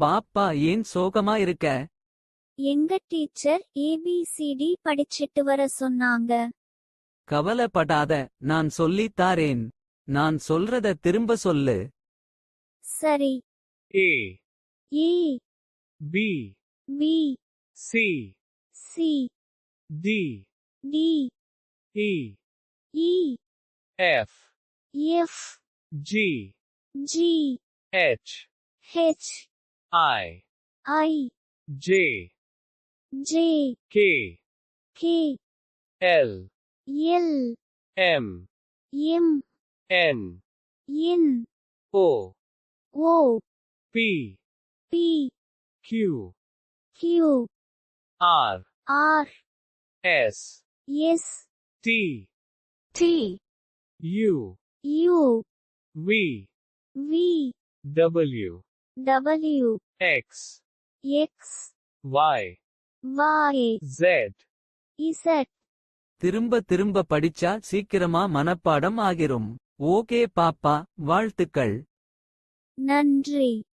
பாப்பா ஏன் சோகமா இருக்க? எங்க டீச்சர் ஏபிசிடி படிச்சிட்டு வர சொன்னாங்க. கவலைப்படாத, நான் சொல்லித் தாரேன். நான் சொல்றத திரும்ப சொல்லு. சரி. A A B B C C D D E E F F G G H H I I J J K K L L M M N N O O P P Q Q R R S S T T U U V V W W X X Y Y Z Z. திரும்ப திரும்ப படிச்சா சீக்கிரமா மனப்பாடம் ஆகிரும். Okay பாப்பா, வாழ்த்துக்கள். நன்றி.